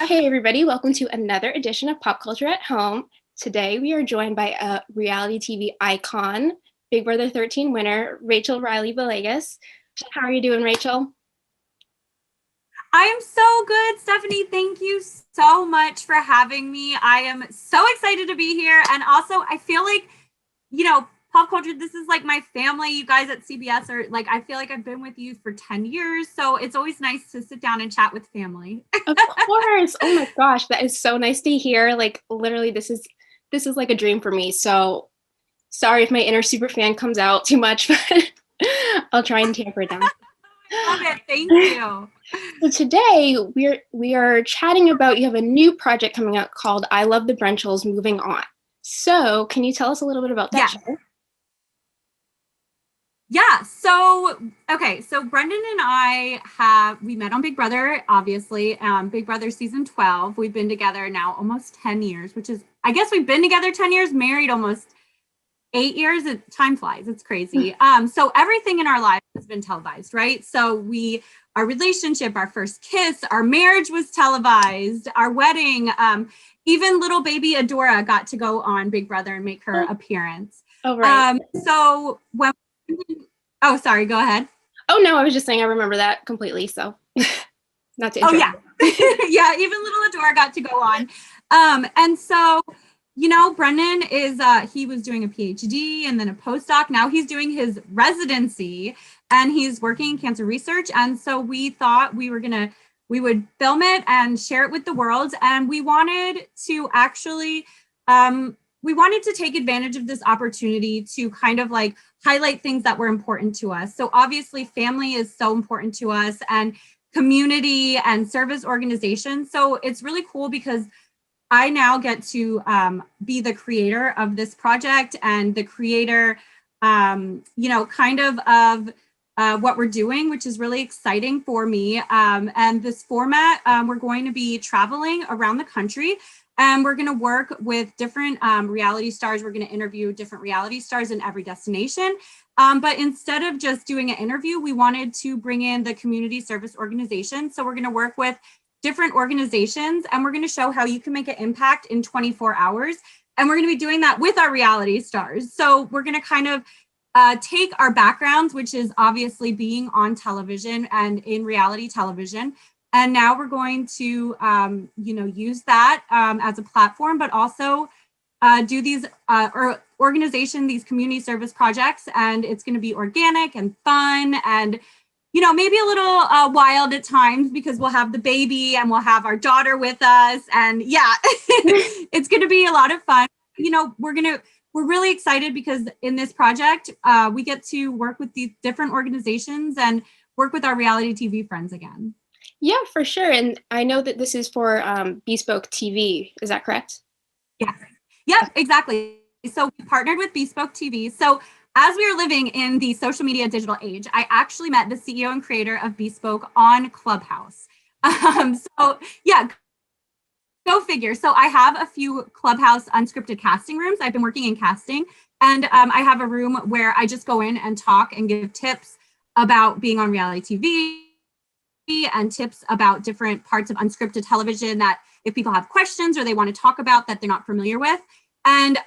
Hey everybody, welcome to another edition of Pop Culture at Home. Today we are joined by a reality TV icon, Big Brother 13 winner, Rachel Reilly Villegas. How are you doing, Rachel? I am so good, Stephanie. Thank you so much for having me. I am so excited to be here. And also, I feel like, pop culture, this is like my family. You guys at CBS are like, I feel like I've been with you for 10 years. So it's always nice to sit down and chat with family. Of course. Oh my gosh, that is so nice to hear. Like literally this is like a dream for me. So sorry if my inner super fan comes out too much, but I'll try and tamper it down. Love it. Thank you. So today we are chatting about you have a new project coming out called I Love the Brenchels Moving On. So can you tell us a little bit about that show? Yeah. So Brendan and we met on Big Brother, obviously. Big Brother season 12. We've been together now almost 10 years, which is, I guess we've been together 10 years, married almost 8 years. Time flies. It's crazy. So everything in our lives has been televised, right? So our relationship, our first kiss, our marriage was televised, our wedding, even little baby Adora got to go on Big Brother and make her appearance. Oh, right. Sorry, go ahead. Oh, no, I was just saying I remember that completely, so not to interrupt. Oh, yeah. Yeah, even little Adora got to go on. And so, Brendan he was doing a PhD and then a postdoc. Now he's doing his residency and he's working in cancer research. And so we thought we would film it and share it with the world. And we wanted to actually, we wanted to take advantage of this opportunity to kind of like highlight things that were important to us. So obviously family is so important to us, and community and service organizations. So it's really cool because I now get to be the creator of this project and the creator, of what we're doing, which is really exciting for me. And this format, we're going to be traveling around the country, and we're going to work with different reality stars. We're going to interview different reality stars in every destination. But instead of just doing an interview, we wanted to bring in the community service organization. So we're going to work with different organizations, and we're going to show how you can make an impact in 24 hours. And we're going to be doing that with our reality stars. So we're going to kind of take our backgrounds, which is obviously being on television and in reality television. And now we're going to, use that as a platform, but also do these these community service projects. And it's going to be organic and fun and, maybe a little wild at times because we'll have the baby and we'll have our daughter with us. And yeah, it's going to be a lot of fun. We're really excited because in this project, we get to work with these different organizations and work with our reality TV friends again. Yeah, for sure. And I know that this is for Bespoke TV. Is that correct? Yeah. Yep, exactly. So we partnered with Bespoke TV. So as we are living in the social media digital age, I actually met the CEO and creator of Bespoke on Clubhouse. So yeah, go figure. So I have a few Clubhouse unscripted casting rooms. I've been working in casting, and I have a room where I just go in and talk and give tips about being on reality TV and tips about different parts of unscripted television that if people have questions or they want to talk about that they're not familiar with. And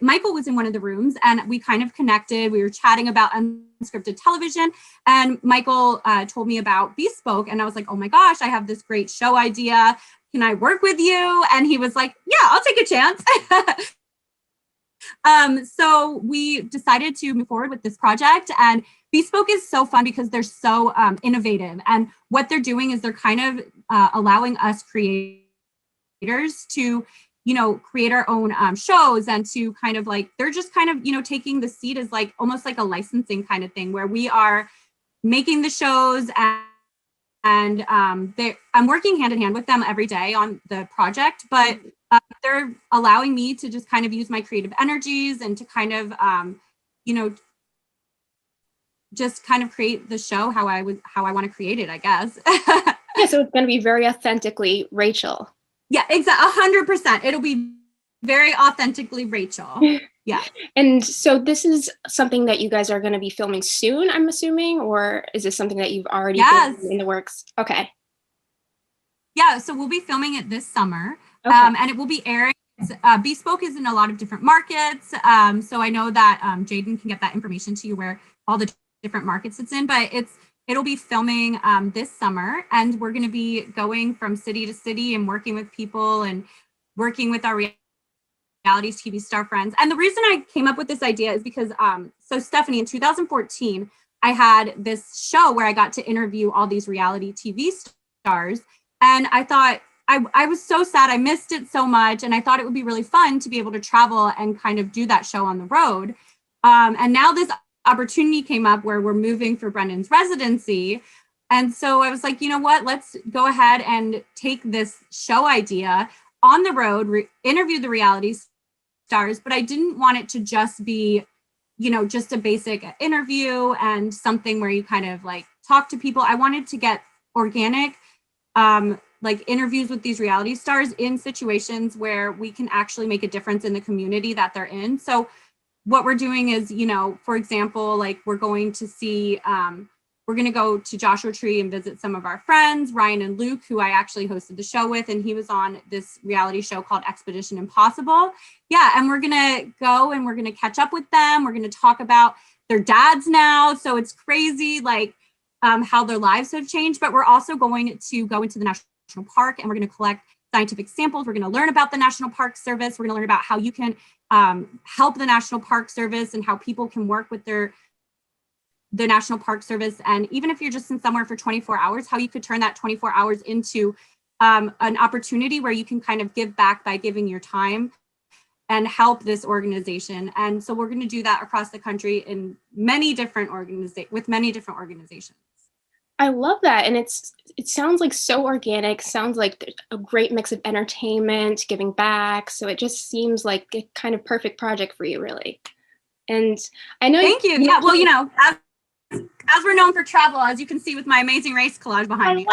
Michael was in one of the rooms and we kind of connected. We were chatting about unscripted television, and Michael told me about Bespoke, and I was like, oh my gosh, I have this great show idea. Can I work with you? And he was like, yeah, I'll take a chance. So we decided to move forward with this project, and Bespoke is so fun because they're so innovative, and what they're doing is they're kind of allowing us creators to create our own shows, and to kind of like, they're just kind of, taking the seat as like almost like a licensing kind of thing where we are making the shows, and I'm working hand in hand with them every day on the project, but they're allowing me to just kind of use my creative energies and to kind of, just kind of create the show how I want to create it, I guess. Yeah, so it's going to be very authentically Rachel. Yeah, exactly. 100%. It'll be very authentically Rachel. Yeah. And so this is something that you guys are going to be filming soon, I'm assuming, or is this something that you've already been in the works? Okay. Yeah, so we'll be filming it this summer, Okay. and it will be airing. Bespoke is in a lot of different markets, so I know that Jaden can get that information to you where all the different markets it's in, but it'll be filming this summer, and we're going to be going from city to city and working with people and working with our reality TV star friends. And the reason I came up with this idea is because, so Stephanie, in 2014, I had this show where I got to interview all these reality TV stars, and I thought, I was so sad. I missed it so much. And I thought it would be really fun to be able to travel and kind of do that show on the road. And now this opportunity came up where we're moving for Brendan's residency. And so I was like, you know what, let's go ahead and take this show idea on the road, interview the reality stars, but I didn't want it to just be, just a basic interview and something where you kind of like talk to people. I wanted to get organic, like interviews with these reality stars in situations where we can actually make a difference in the community that they're in. So what we're doing is, for example, like we're going to go to Joshua Tree and visit some of our friends, Ryan and Luke, who I actually hosted the show with, and he was on this reality show called Expedition Impossible. Yeah, and we're going to go and we're going to catch up with them. We're going to talk about their dads now. So it's crazy, like how their lives have changed, but we're also going to go into the national park and we're going to collect scientific samples. We're going to learn about the National Park Service. We're going to learn about how you can help the National Park Service and how people can work with the National Park Service. And even if you're just in somewhere for 24 hours, how you could turn that 24 hours into an opportunity where you can kind of give back by giving your time and help this organization. And so we're going to do that across the country in many different organizations. I love that. And it sounds like so organic, sounds like a great mix of entertainment, giving back. So it just seems like a kind of perfect project for you, really. And I know. Thank you. Yeah. Well, as we're known for travel, as you can see with my amazing race collage behind me.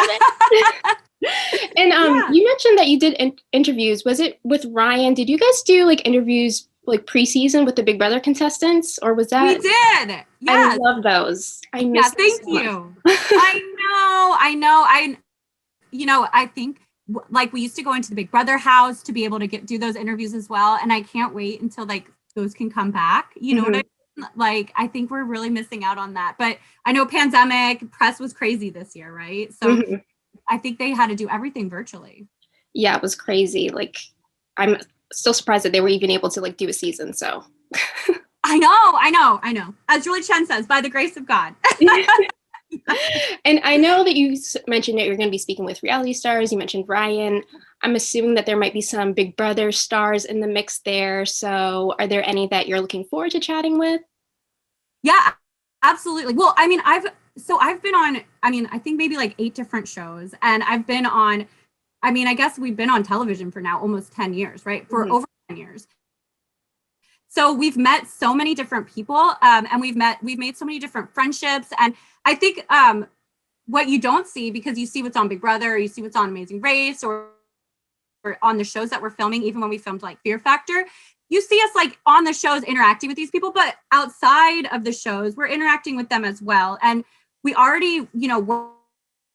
And you mentioned that you did interviews. Was it with Ryan? Did you guys do like interviews like preseason with the Big Brother contestants, or was that? We did. Yes. I love those. I miss. Yeah, thank you. I know. I think like we used to go into the Big Brother house to be able to do those interviews as well, and I can't wait until like those can come back. You know what I mean? Like I think we're really missing out on that. But I know pandemic press was crazy this year, right? So I think they had to do everything virtually. Yeah, it was crazy. Like I'm still surprised that they were even able to like do a season. So I know. As Julie Chen says, by the grace of God. And I know that you mentioned that you're going to be speaking with reality stars. You mentioned Ryan. I'm assuming that there might be some Big Brother stars in the mix there. So are there any that you're looking forward to chatting with? Yeah, absolutely. Well, I mean, I've been on, I think maybe like 8 different shows, and I've been on, I guess we've been on television for now almost 10 years, right? For over 10 years. So we've met so many different people, and we've made so many different friendships. And I think what you don't see, because you see what's on Big Brother, or you see what's on Amazing Race, or on the shows that we're filming, even when we filmed like Fear Factor, you see us like on the shows interacting with these people, but outside of the shows, we're interacting with them as well. And we already,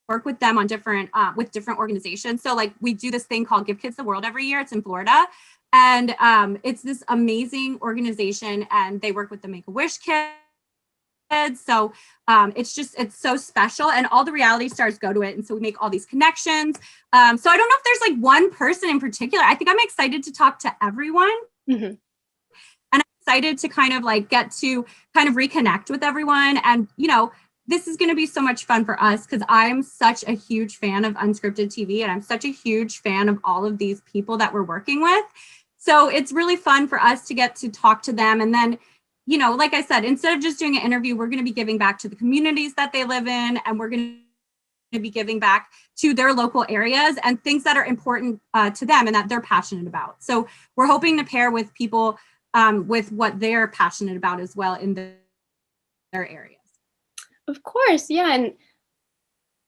work with them on different organizations. So like we do this thing called Give Kids the World every year. It's in Florida. And it's this amazing organization, and they work with the Make-A-Wish kids. So it's so special, and all the reality stars go to it. And so we make all these connections. So I don't know if there's like one person in particular. I think I'm excited to talk to everyone. And I'm excited to kind of like get to kind of reconnect with everyone. And, this is going to be so much fun for us because I'm such a huge fan of unscripted TV, and I'm such a huge fan of all of these people that we're working with. So it's really fun for us to get to talk to them. And then, like I said, instead of just doing an interview, we're going to be giving back to the communities that they live in, and we're going to be giving back to their local areas and things that are important to them and that they're passionate about. So we're hoping to pair with people with what they're passionate about as well in their areas. Of course, yeah. And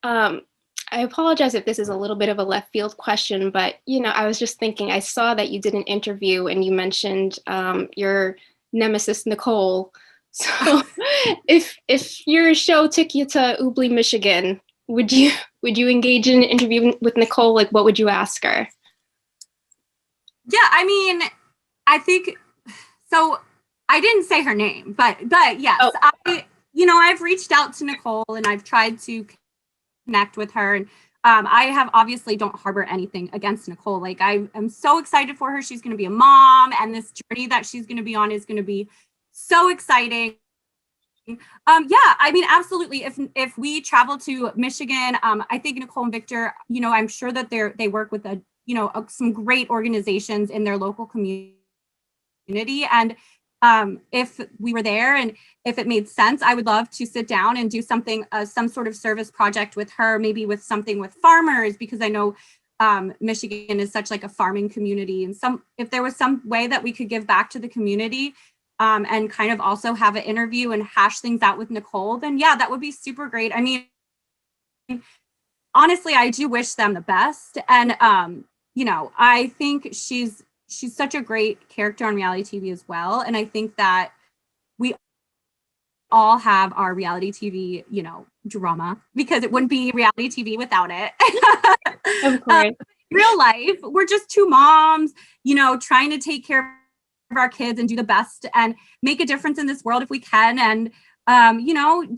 I apologize if this is a little bit of a left field question, but, I was just thinking, I saw that you did an interview and you mentioned your nemesis, Nicole. So if your show took you to Ubly, Michigan, would you would you engage in an interview with Nicole? Like, what would you ask her? Yeah, I mean, I think so. I didn't say her name, but yes, I've reached out to Nicole and I've tried to connect with her, and I have obviously don't harbor anything against Nicole. Like, I am so excited for her. She's going to be a mom, and this journey that she's going to be on is going to be so exciting. Yeah, I mean, absolutely. If we travel to Michigan, I think Nicole and Victor, I'm sure that they work with some great organizations in their local community. And if we were there and if it made sense, I would love to sit down and do something, some sort of service project with her, maybe with something with farmers, because I know Michigan is such like a farming community, and if there was some way that we could give back to the community, and kind of also have an interview and hash things out with Nicole, then yeah, that would be super great. I mean, honestly, I do wish them the best. And, I think she's such a great character on reality TV as well. And I think that we all have our reality TV, drama, because it wouldn't be reality TV without it. Of course. Real life, we're just two moms, trying to take care of our kids and do the best and make a difference in this world if we can. And,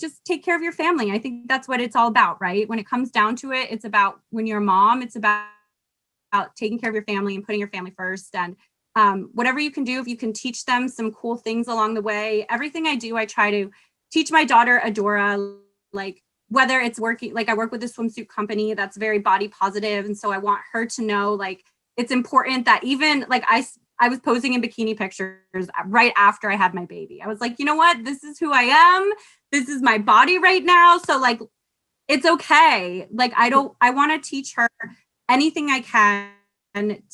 just take care of your family. I think that's what it's all about, right? When it comes down to it, it's about, when you're a mom, it's about taking care of your family and putting your family first. And whatever you can do, if you can teach them some cool things along the way. Everything I do, I try to teach my daughter Adora, like, whether it's working, like I work with a swimsuit company that's very body positive. And so I want her to know, like, it's important that even like I was posing in bikini pictures right after I had my baby. I was like, you know what? This is who I am. This is my body right now. So like, it's okay. Like, I want to teach her anything I can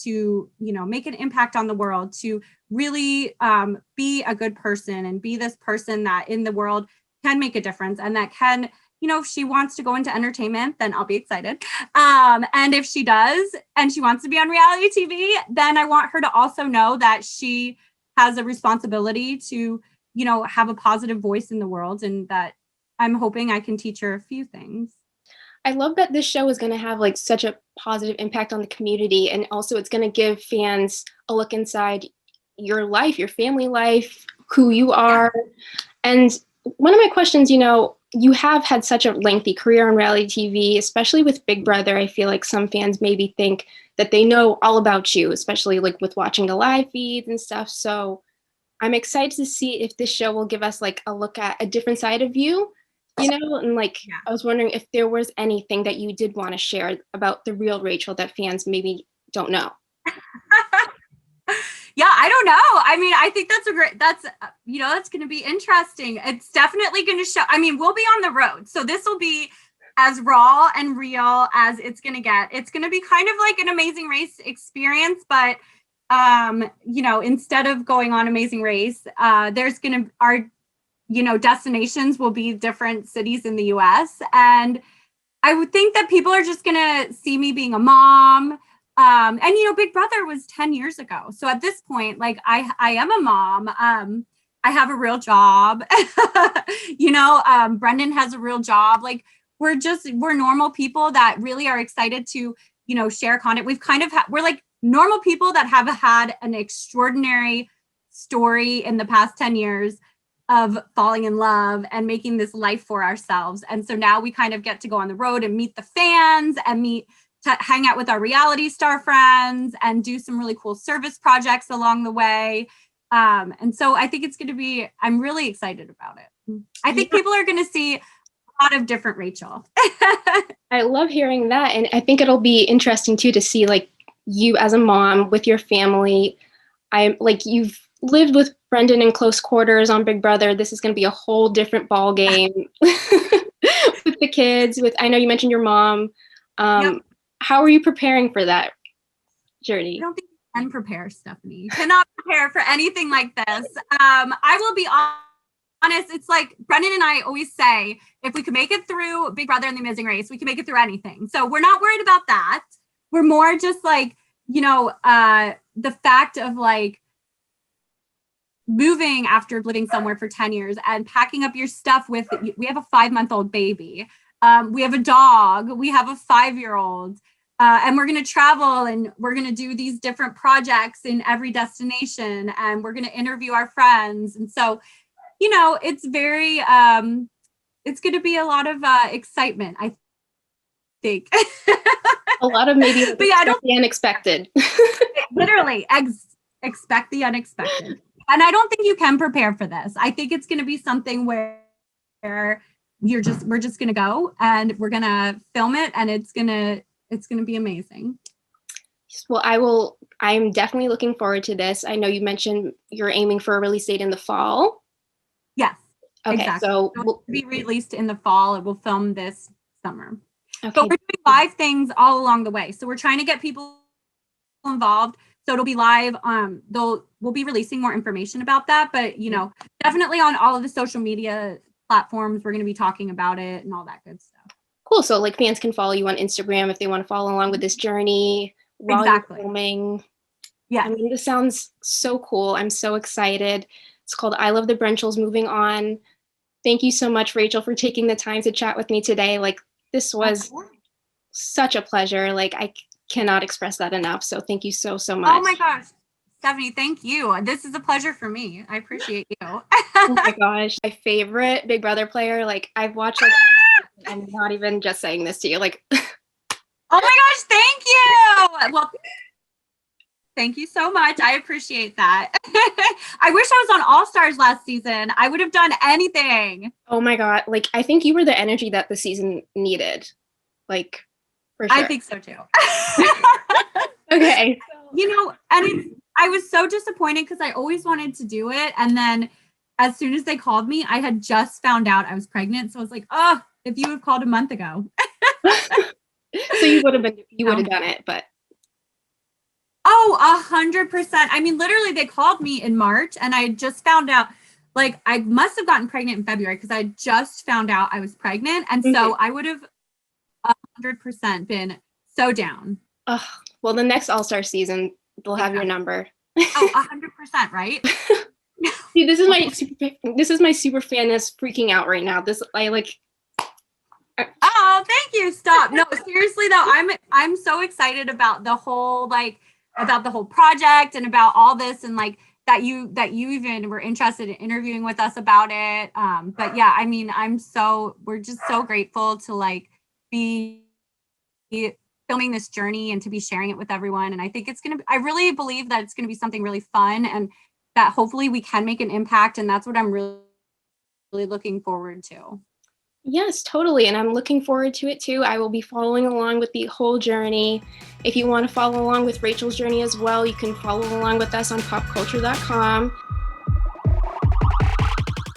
to, make an impact on the world, to really be a good person and be this person that in the world can make a difference, and that can, if she wants to go into entertainment, then I'll be excited. And if she does, and she wants to be on reality TV, then I want her to also know that she has a responsibility to, have a positive voice in the world, and that I'm hoping I can teach her a few things. I love that this show is going to have like such a positive impact on the community, and also it's going to give fans a look inside your life, your family life, who you are. And one of my questions, you have had such a lengthy career on reality TV, especially with Big Brother. I feel like some fans maybe think that they know all about you, especially like with watching the live feeds and stuff. So I'm excited to see if this show will give us like a look at a different side of you, and like, I was wondering if there was anything that you did want to share about the real Rachel that fans maybe don't know. Yeah, I don't know. I mean, I think that's that's going to be interesting. It's definitely going to show. I mean, we'll be on the road, so this will be as raw and real as it's going to get. It's going to be kind of like an Amazing Race experience, but instead of going on Amazing Race, there's going to our destinations will be different cities in the US. And I would think that people are just going to see me being a mom. And Big Brother was 10 years ago. So at this point, like, I am a mom. I have a real job. Brendan has a real job. Like, we're normal people that really are excited to, share content. We've kind of we're like normal people that have had an extraordinary story in the past 10 years of falling in love and making this life for ourselves. And so now we kind of get to go on the road and meet the fans and hang out with our reality star friends and do some really cool service projects along the way. And so I think it's going to be, I'm really excited about it. I think people are going to see a lot of different Rachel. I love hearing that. And I think it'll be interesting too, to see like you as a mom with your family. I'm like, you've lived with Brendan in close quarters on Big Brother. This is going to be a whole different ball game with the kids. I know you mentioned your mom. Yep. How are you preparing for that journey? I don't think you can prepare, Stephanie. You cannot prepare for anything like this. I will be honest. It's like Brendan and I always say, if we could make it through Big Brother and the Amazing Race, we can make it through anything. So we're not worried about that. We're more just like, the fact of like moving after living somewhere for 10 years and packing up your stuff we have a 5-month-old baby. We have a dog. We have a 5-year-old. And we're going to travel and we're going to do these different projects in every destination. And we're going to interview our friends. And so, you know, it's very, it's going to be a lot of excitement, I think. A lot of maybe but yeah, the unexpected. Literally, expect the unexpected. And I don't think you can prepare for this. I think it's going to be something where we're just going to go and we're going to film it, and it's going to be amazing. Well, I'm definitely looking forward to this. I know you mentioned you're aiming for a release date in the fall. Yes. Okay, exactly. so it will be released in the fall. It will film this summer. Okay. But we're doing live things all along the way. So we're trying to get people involved. So it'll be live. We'll be releasing more information about that. But, you know, definitely on all of the social media platforms, we're going to be talking about it and all that good stuff. Cool. So like fans can follow you on Instagram if they want to follow along with this journey while you're filming. Yeah. I mean, this sounds so cool. I'm so excited. It's called I Love the Brenchels, Moving On. Thank you so much, Rachel, for taking the time to chat with me today. Like, this was such a pleasure. Like, I cannot express that enough. So thank you so, so much. Oh my gosh. Stephanie, thank you. This is a pleasure for me. I appreciate you. Oh my gosh. My favorite Big Brother player. Like, I've watched, like, I'm not even just saying this to you. Like, oh my gosh, thank you. Well, thank you so much. I appreciate that. I wish I was on All Stars last season. I would have done anything. Oh my God. Like, I think you were the energy that the season needed. Like, for sure. I think so too. Okay. You know, and I was so disappointed because I always wanted to do it. And then as soon as they called me, I had just found out I was pregnant. So I was like, oh, if you had called a month ago. So you would have done it, but. Oh, 100%. I mean, literally they called me in March and I just found out, like, I must have gotten pregnant in February because I just found out I was pregnant. And so I would have 100% been so down. Oh, well, the next All-Star season, they'll have your number. Oh, 100%, right? See, this is my super fan that's freaking out right now. Oh, thank you. Stop. No, seriously though, I'm so excited about the whole project and about all this, and like that you even were interested in interviewing with us about it. But yeah, I mean, we're just so grateful to like be filming this journey and to be sharing it with everyone. And I think I really believe that it's going to be something really fun and that hopefully we can make an impact. And that's what I'm really, really looking forward to. Yes, totally. And I'm looking forward to it too. I will be following along with the whole journey. If you want to follow along with Rachel's journey as well, you can follow along with us on popculture.com.